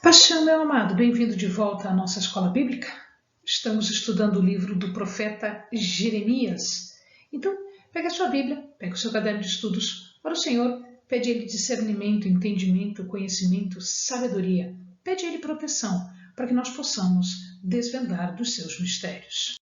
Paixão, meu amado, bem-vindo de volta à nossa escola bíblica. Estamos estudando o livro do profeta Jeremias. Então, pega a sua Bíblia, pega o seu caderno de estudos para o Senhor, pede a Ele discernimento, entendimento, conhecimento, sabedoria. Pede a Ele proteção, para que nós possamos desvendar dos seus mistérios.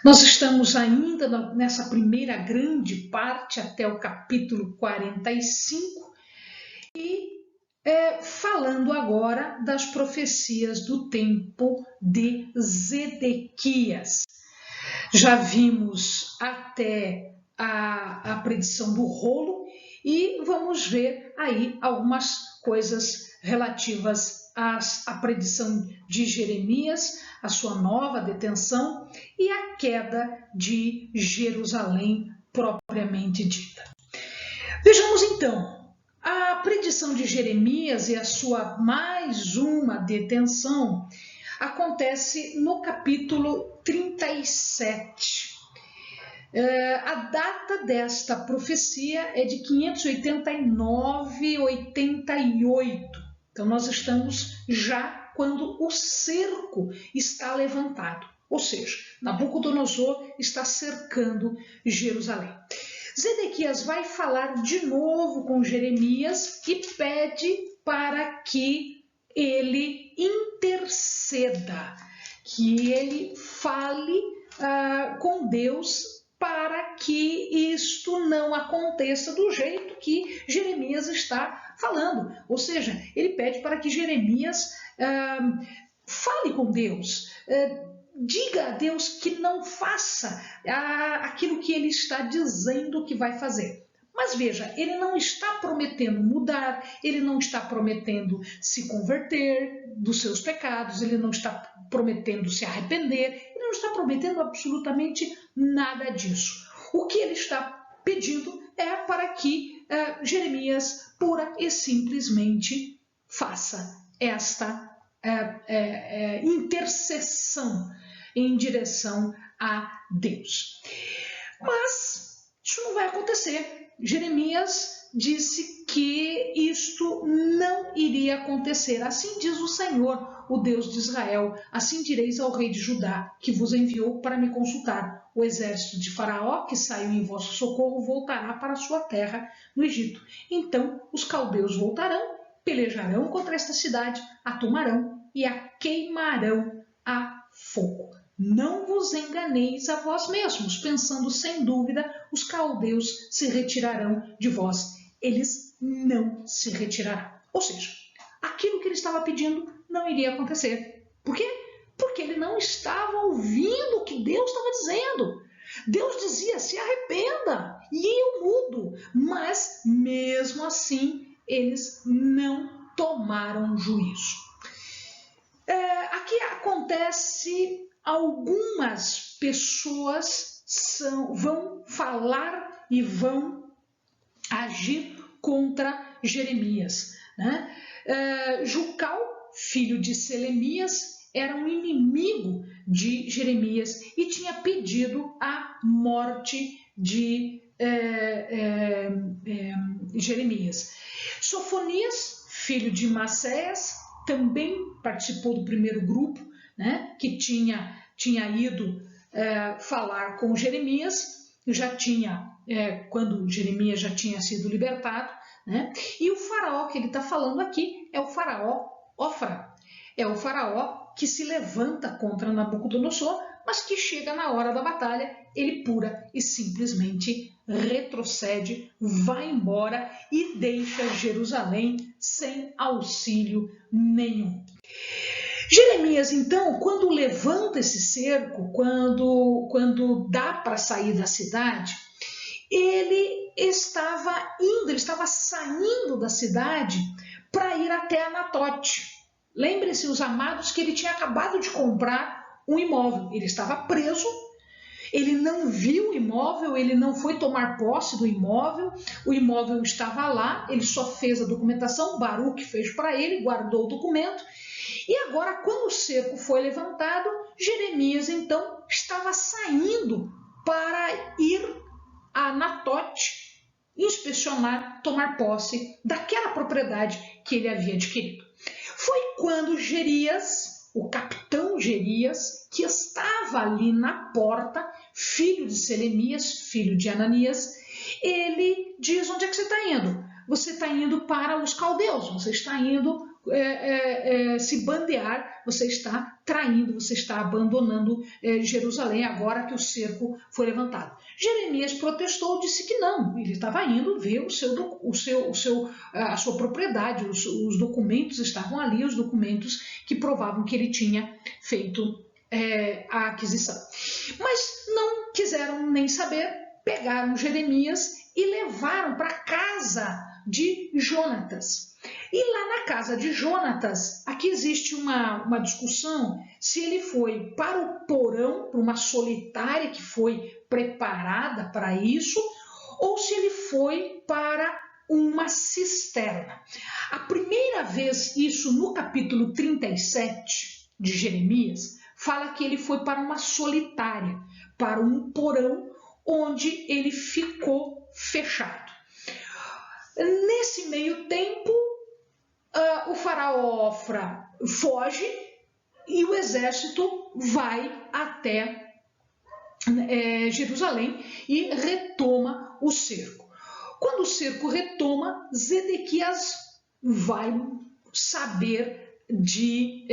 Nós estamos ainda nessa primeira grande parte, até o capítulo 45, e falando agora das profecias do tempo de Zedequias. Já vimos até a predição do rolo e vamos ver aí algumas coisas relativas à predição de Jeremias, a sua nova detenção e a queda de Jerusalém propriamente dita. Vejamos então. A predição de Jeremias e a sua mais uma detenção acontece no capítulo 37. A data desta profecia é de 589-88. Então nós estamos já quando o cerco está levantado, ou seja, Nabucodonosor está cercando Jerusalém. Zedequias vai falar de novo com Jeremias e pede para que ele interceda, que ele fale com Deus para que isto não aconteça do jeito que Jeremias está falando. Ou seja, ele pede para que Jeremias fale com Deus, diga a Deus que não faça aquilo que ele está dizendo que vai fazer. Mas veja, ele não está prometendo mudar, ele não está prometendo se converter dos seus pecados, ele não está prometendo se arrepender, ele não está prometendo absolutamente nada disso. O que ele está pedindo é para que Jeremias pura e simplesmente faça esta intercessão em direção a Deus. Mas isso não vai acontecer. Jeremias disse que isto não iria acontecer. Assim diz o Senhor, o Deus de Israel. Assim direis ao rei de Judá, que vos enviou para me consultar. O exército de Faraó, que saiu em vosso socorro, voltará para a sua terra no Egito. Então os caldeus voltarão, pelejarão contra esta cidade, a tomarão e a queimarão a fogo. Não vos enganeis a vós mesmos, pensando sem dúvida, os caldeus se retirarão de vós. Eles não se retirarão. Ou seja, aquilo que ele estava pedindo não iria acontecer. Por quê? Porque ele não estava ouvindo o que Deus estava dizendo. Deus dizia, se arrependa, e eu mudo. Mas, mesmo assim, eles não tomaram juízo. Aqui acontece... Algumas pessoas vão falar e vão agir contra Jeremias. Né? Jucal, filho de Selemias, era um inimigo de Jeremias e tinha pedido a morte de Jeremias. Sofonias, filho de Maceias, também participou do primeiro grupo, né, que tinha ido falar com Jeremias, quando Jeremias já tinha sido libertado, né, e o faraó que ele está falando aqui é o faraó Ofra, é o faraó que se levanta contra Nabucodonosor, mas que chega na hora da batalha, ele pura e simplesmente retrocede, vai embora e deixa Jerusalém sem auxílio nenhum. Jeremias, então, quando levanta esse cerco, quando dá para sair da cidade, ele estava saindo da cidade para ir até Anatote. Lembrem-se, os amados, que ele tinha acabado de comprar um imóvel. Ele estava preso, ele não viu o imóvel, ele não foi tomar posse do imóvel, o imóvel estava lá, ele só fez a documentação, Baruque fez para ele, guardou o documento. E agora, quando o cerco foi levantado, Jeremias, então, estava saindo para ir a Anatote, inspecionar, tomar posse daquela propriedade que ele havia adquirido. Foi quando Gerias, o capitão Gerias, que estava ali na porta, filho de Selemias, filho de Ananias, ele diz: onde é que você está indo? Você está indo para os caldeus, você está indo se bandear, você está traindo, você está abandonando Jerusalém agora que o cerco foi levantado. Jeremias protestou, disse que não, ele estava indo ver a sua propriedade, os documentos estavam ali, os documentos que provavam que ele tinha feito a aquisição. Mas não quiseram nem saber, pegaram Jeremias e levaram para a casa de Jonatas. E lá na casa de Jonatas, aqui existe uma discussão se ele foi para o porão, para uma solitária que foi preparada para isso, ou se ele foi para uma cisterna. A primeira vez, isso no capítulo 37 de Jeremias, fala que ele foi para uma solitária, para um porão onde ele ficou fechado. Nesse meio tempo, o faraó Ofra foge e o exército vai até Jerusalém e retoma o cerco. Quando o cerco retoma, Zedequias vai saber de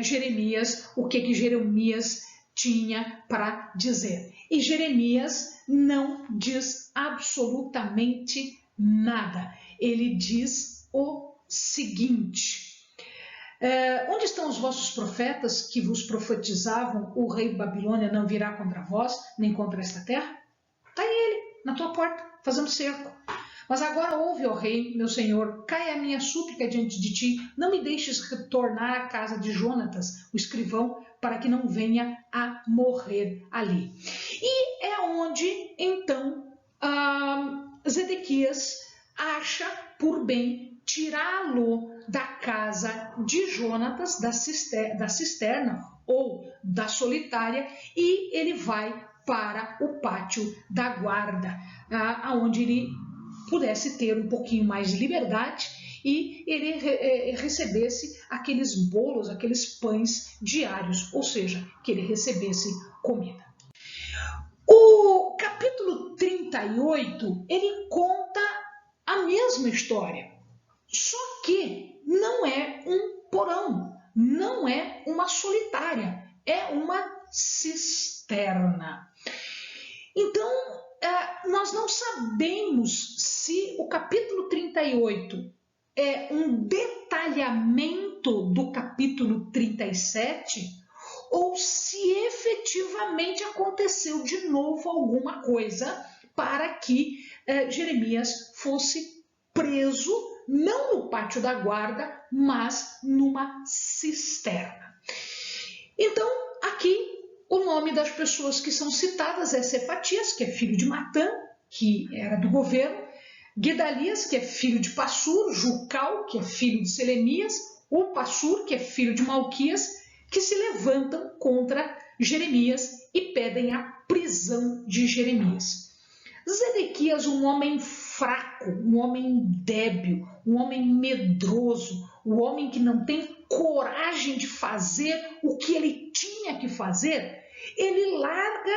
Jeremias o que Jeremias tinha para dizer. E Jeremias não diz absolutamente nada. Ele diz o seguinte: onde estão os vossos profetas que vos profetizavam? O rei Babilônia não virá contra vós, nem contra esta terra? Está ele, na tua porta, fazendo cerco. Mas agora ouve, ó rei, meu senhor, caia a minha súplica diante de ti, não me deixes retornar à casa de Jonatas, o escrivão, para que não venha a morrer ali. E é onde, então, Zedequias acha por bem tirá-lo da casa de Jonatas, da cisterna ou da solitária, e ele vai para o pátio da guarda, onde ele pudesse ter um pouquinho mais de liberdade e ele recebesse aqueles bolos, aqueles pães diários, ou seja, que ele recebesse comida. O capítulo 38, ele conta a mesma história, só que não é um porão, não é uma solitária, é uma cisterna. Então, nós não sabemos se o capítulo 38 é um detalhamento do capítulo 37 ou se efetivamente aconteceu de novo alguma coisa para que Jeremias fosse preso, não no pátio da guarda, mas numa cisterna. Então, aqui o nome das pessoas que são citadas é Cefatias, que é filho de Matã, que era do governo, Gedalias, que é filho de Passur, Jucal, que é filho de Selemias, o Passur, que é filho de Malquias, que se levantam contra Jeremias e pedem a prisão de Jeremias. Zedequias, um homem fraco, um homem débil, um homem medroso, um homem que não tem coragem de fazer o que ele tinha que fazer, ele larga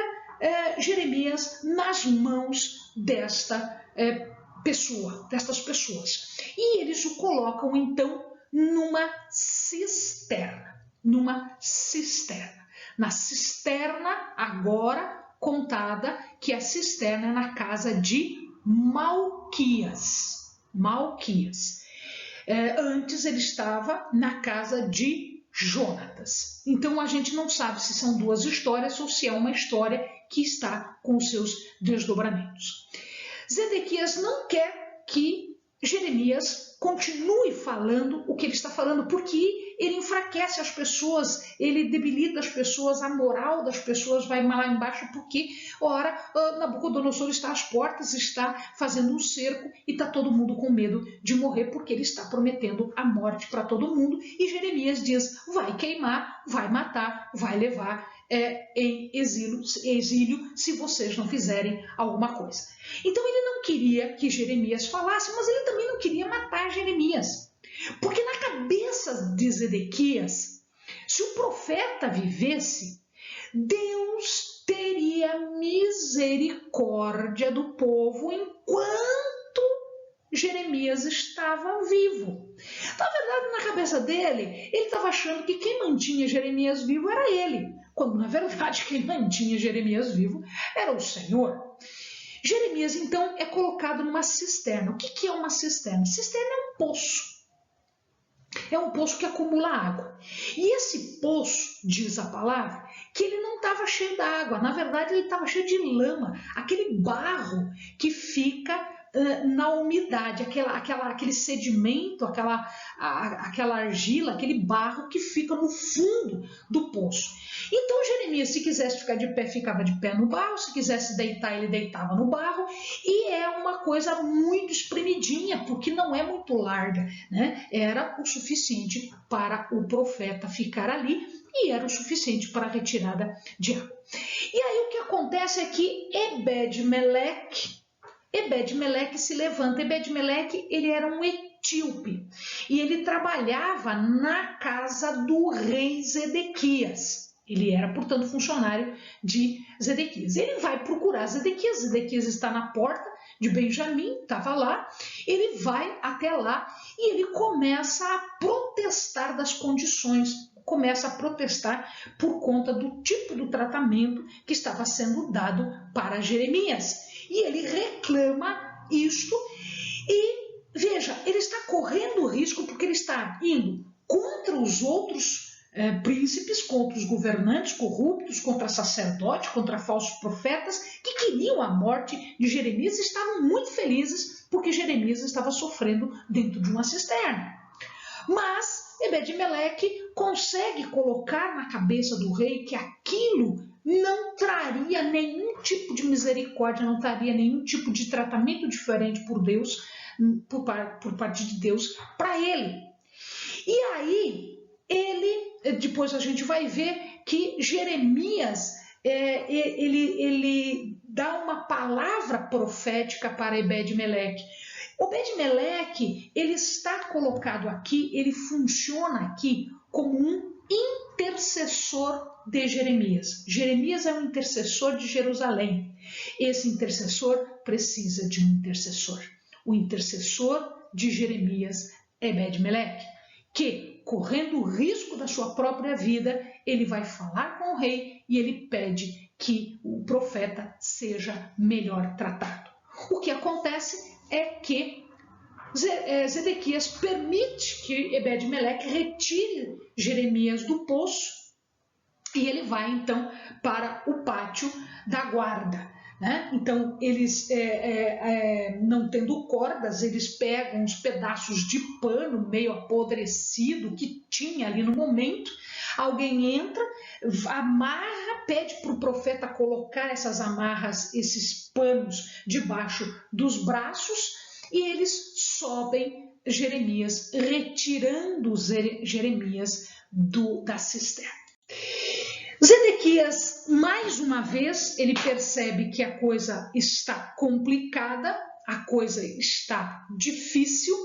Jeremias nas mãos destas pessoas. E eles o colocam, então, numa cisterna. Na cisterna, agora contada, que a cisterna é na casa de Malquias. Antes ele estava na casa de Jonatas. Então a gente não sabe se são duas histórias ou se é uma história que está com seus desdobramentos. Zedequias não quer que Jeremias continue falando o que ele está falando, porque ele enfraquece as pessoas, ele debilita as pessoas, a moral das pessoas vai lá embaixo, porque, ora, Nabucodonosor está às portas, está fazendo um cerco e está todo mundo com medo de morrer, porque ele está prometendo a morte para todo mundo, e Jeremias diz, vai queimar, vai matar, vai levar em exílio se vocês não fizerem alguma coisa. Então ele não queria que Jeremias falasse, mas ele também não queria matar Jeremias. Porque na cabeça de Zedequias, se o profeta vivesse, Deus teria misericórdia do povo enquanto Jeremias estava vivo. Na verdade, na cabeça dele, ele estava achando que quem mantinha Jeremias vivo era ele, quando na verdade quem mantinha Jeremias vivo era o Senhor. Jeremias, então, é colocado numa cisterna. O que é uma cisterna? Cisterna é um poço. É um poço que acumula água. E esse poço, diz a palavra, que ele não estava cheio d'água. Na verdade, ele estava cheio de lama. Aquele barro que fica na umidade, aquele sedimento, aquela argila, aquele barro que fica no fundo do poço. Então Jeremias, se quisesse ficar de pé, ficava de pé no barro, se quisesse deitar, ele deitava no barro, e é uma coisa muito espremidinha, porque não é muito larga, né? Era o suficiente para o profeta ficar ali e era o suficiente para a retirada de água. E aí o que acontece é que Ebed-Meleque se levanta. Ebed-Meleque, ele era um etíope e ele trabalhava na casa do rei Zedequias. Ele era, portanto, funcionário de Zedequias. Ele vai procurar Zedequias. Zedequias está na porta de Benjamim, estava lá. Ele vai até lá e ele começa a protestar das condições, começa a protestar por conta do tipo do tratamento que estava sendo dado para Jeremias. E ele reclama isto e, veja, ele está correndo risco porque ele está indo contra os outros príncipes, contra os governantes corruptos, contra sacerdotes, contra falsos profetas que queriam a morte de Jeremias e estavam muito felizes porque Jeremias estava sofrendo dentro de uma cisterna. Mas Ebed-Meleque consegue colocar na cabeça do rei que aquilo não traria nenhum tipo de misericórdia, não traria nenhum tipo de tratamento diferente por Deus, por parte de Deus para ele. E aí, depois a gente vai ver que Jeremias, ele dá uma palavra profética para Ebed-Meleque. Ebed-Meleque, ele está colocado aqui, ele funciona aqui como um intercessor de Jeremias. Jeremias é um intercessor de Jerusalém. Esse intercessor precisa de um intercessor. O intercessor de Jeremias é Ebed-Meleque, que, correndo o risco da sua própria vida, ele vai falar com o rei e ele pede que o profeta seja melhor tratado. O que acontece é que Zedequias permite que Ebed-Meleque retire Jeremias do poço e ele vai então para o pátio da guarda. Né? Então eles, não tendo cordas, eles pegam uns pedaços de pano meio apodrecido que tinha ali no momento. Alguém entra, amarra, pede para o profeta colocar essas amarras, esses panos debaixo dos braços e eles sobem Jeremias, retirando Jeremias da cisterna. Zedequias, mais uma vez, ele percebe que a coisa está complicada, a coisa está difícil,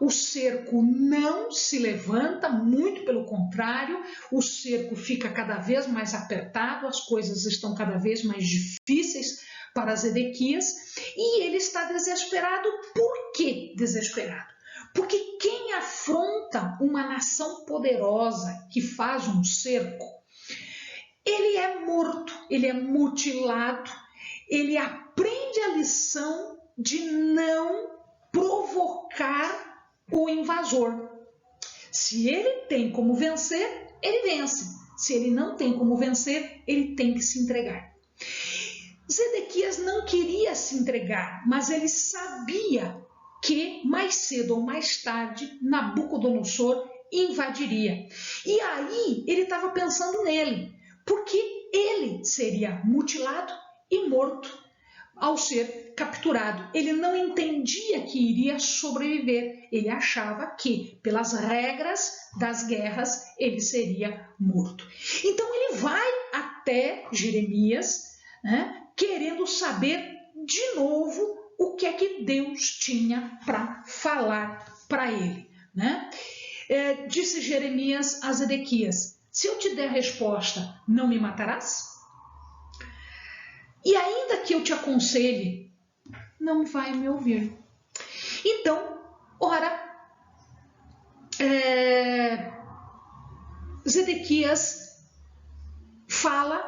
o cerco não se levanta, muito pelo contrário, o cerco fica cada vez mais apertado, as coisas estão cada vez mais difíceis para Zedequias e ele está desesperado. Por que desesperado? Porque quem afronta uma nação poderosa que faz um cerco, ele é morto, ele é mutilado, ele aprende a lição de não provocar o invasor. Se ele tem como vencer, ele vence. Se ele não tem como vencer, ele tem que se entregar. Zedequias não queria se entregar, mas ele sabia que mais cedo ou mais tarde Nabucodonosor invadiria. E aí ele estava pensando nele, porque ele seria mutilado e morto ao ser capturado. Ele não entendia que iria sobreviver. Ele achava que, pelas regras das guerras, ele seria morto. Então ele vai até Jeremias, né, querendo saber de novo o que é que Deus tinha para falar para ele. né? Disse Jeremias a Zedequias: se eu te der a resposta, não me matarás? E ainda que eu te aconselhe, não vai me ouvir. Então, ora, Zedequias fala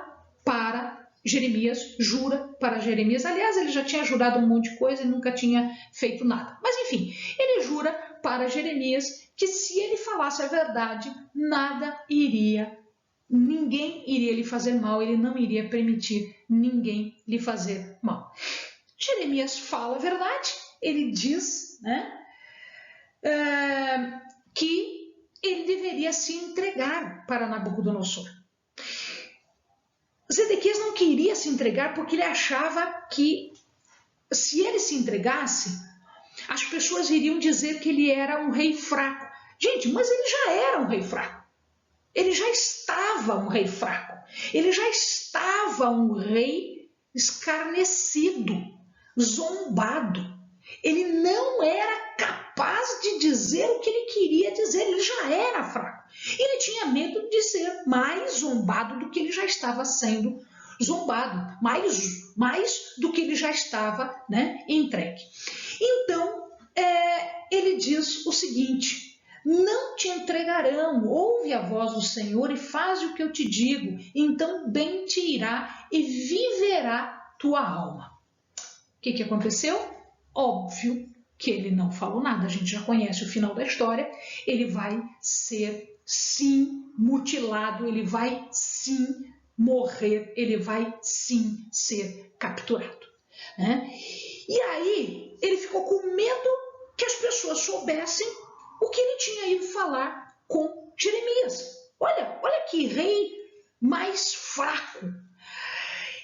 para Jeremias, jura para Jeremias. Aliás, ele já tinha jurado um monte de coisa e nunca tinha feito nada. Mas enfim, ele jura para Jeremias que se ele falasse a verdade, ninguém iria lhe fazer mal, ele não iria permitir ninguém lhe fazer mal. Jeremias fala a verdade, ele diz, né, que ele deveria se entregar para Nabucodonosor. Zedequias não queria se entregar porque ele achava que se ele se entregasse, as pessoas iriam dizer que ele era um rei fraco. Gente, mas ele já era um rei fraco. Ele já estava um rei fraco. Ele já estava um rei escarnecido, zombado. Ele não era capaz de dizer o que ele queria dizer. Ele já era fraco. Ele tinha medo de ser mais zombado do que ele já estava sendo zombado, mais do que ele já estava, né, entregue. Então, ele diz o seguinte: não te entregarão, ouve a voz do Senhor e faz o que eu te digo, então bem te irá e viverá tua alma. O que aconteceu? Óbvio que ele não falou nada, a gente já conhece o final da história. Ele vai ser, sim, mutilado, ele vai, sim, morrer, ele vai, sim, ser capturado, né? E aí ele ficou com medo que as pessoas soubessem o que ele tinha ido falar com Jeremias. Olha que rei mais fraco.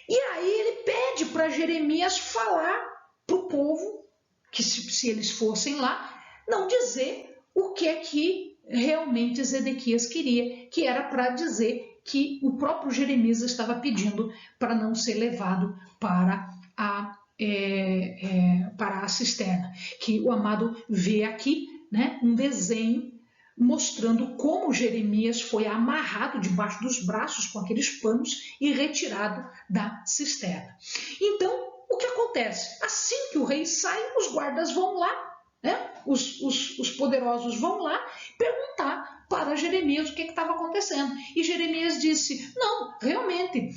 E aí ele pede para Jeremias falar para o povo que se eles fossem lá, não dizer o que é que realmente Zedequias queria, que era para dizer que o próprio Jeremias estava pedindo para não ser levado para a cisterna. Que o amado vê aqui, né, um desenho mostrando como Jeremias foi amarrado debaixo dos braços com aqueles panos e retirado da cisterna. Então, o que acontece? Assim que o rei sai, os guardas vão lá, né? Os poderosos vão lá perguntar para Jeremias o que estava acontecendo. E Jeremias disse: não, realmente,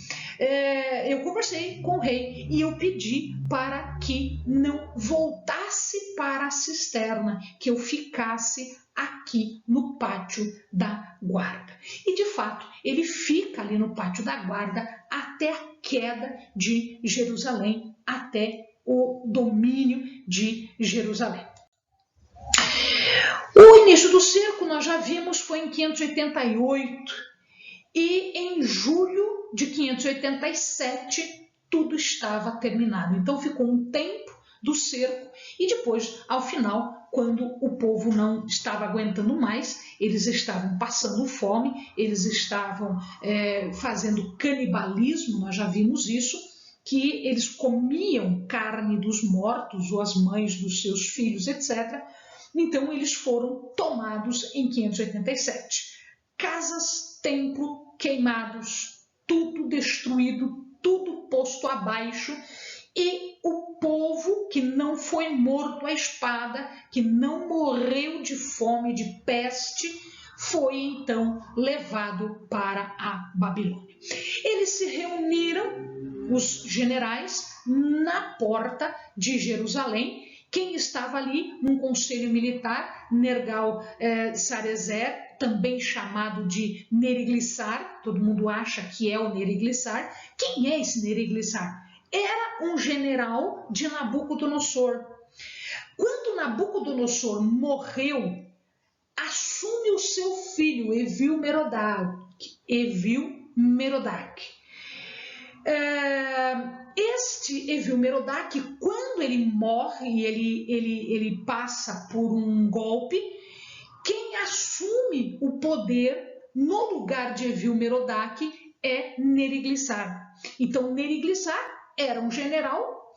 eu conversei com o rei e eu pedi para que não voltasse para a cisterna, que eu ficasse aqui no pátio da guarda. E de fato, ele fica ali no pátio da guarda até a queda de Jerusalém, até o domínio de Jerusalém. O início do cerco, nós já vimos, foi em 588 e em julho de 587 tudo estava terminado. Então ficou um tempo do cerco e depois, ao final, quando o povo não estava aguentando mais, eles estavam passando fome, eles estavam fazendo canibalismo, nós já vimos isso, que eles comiam carne dos mortos ou as mães dos seus filhos, etc. Então eles foram tomados em 587. Casas, templo queimados, tudo destruído, tudo posto abaixo, e o povo que não foi morto à espada, que não morreu de fome, de peste, foi então levado para a Babilônia. Eles se reuniram, os generais, na porta de Jerusalém. Quem estava ali? Um conselho militar, Nergal-Sarezer, também chamado de Neriglissar, todo mundo acha que é o Neriglissar. Quem é esse Neriglissar? Era um general de Nabucodonosor. Quando Nabucodonosor morreu, assume o seu filho, Evil-Merodach. Este Evil-Merodach, quando ele morre e ele passa por um golpe, quem assume o poder no lugar de Evil-Merodach é Neriglissar. Então, Neriglissar era um general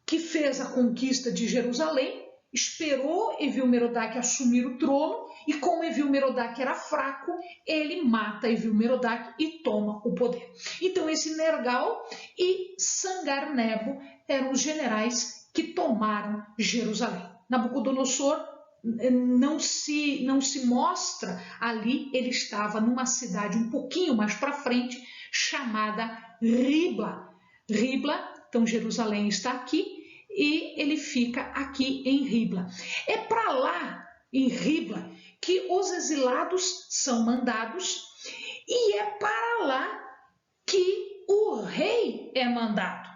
que fez a conquista de Jerusalém esperou Evil-Merodach assumir o trono e como Evil-Merodach era fraco, ele mata Evil-Merodach e toma o poder. Então esse Nergal e Sangar-Nebo eram os generais que tomaram Jerusalém. Nabucodonosor não se mostra ali, ele estava numa cidade um pouquinho mais para frente, chamada Ribla. Ribla, então Jerusalém está aqui, e ele fica aqui em Ribla. É para lá, em Ribla, que os exilados são mandados e é para lá que o rei é mandado.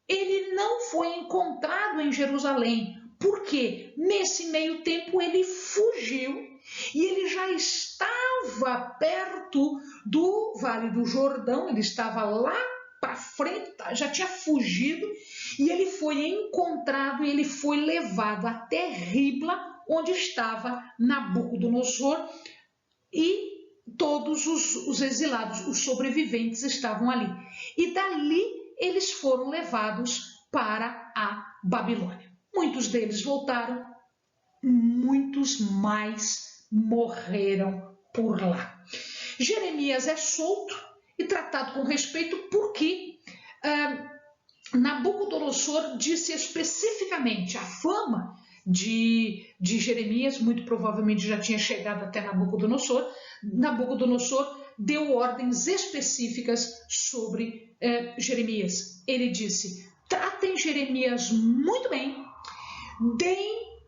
Ele não foi encontrado em Jerusalém, porque nesse meio tempo ele fugiu e ele já estava perto do Vale do Jordão, ele estava lá para frente, já tinha fugido e ele foi encontrado e ele foi levado até Ribla, onde estava Nabucodonosor e todos os exilados, os sobreviventes estavam ali. E dali eles foram levados para a Babilônia. Muitos deles voltaram, muitos mais morreram por lá. Jeremias é solto e tratado com respeito porque Nabucodonosor disse especificamente a fama de Jeremias, muito provavelmente já tinha chegado até Nabucodonosor. Nabucodonosor deu ordens específicas sobre Jeremias. Ele disse: tratem Jeremias muito bem, deem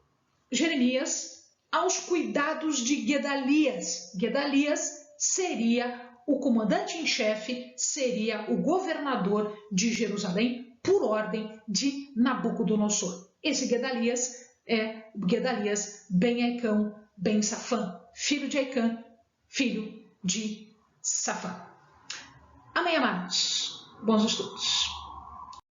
Jeremias aos cuidados de Gedalias. Gedalias seria o comandante em chefe, seria o governador de Jerusalém por ordem de Nabucodonosor. Esse Gedalias é Gedalias ben Aicão ben Safã, filho de Aicã, filho de Safã. Amém, amados? Bons estudos.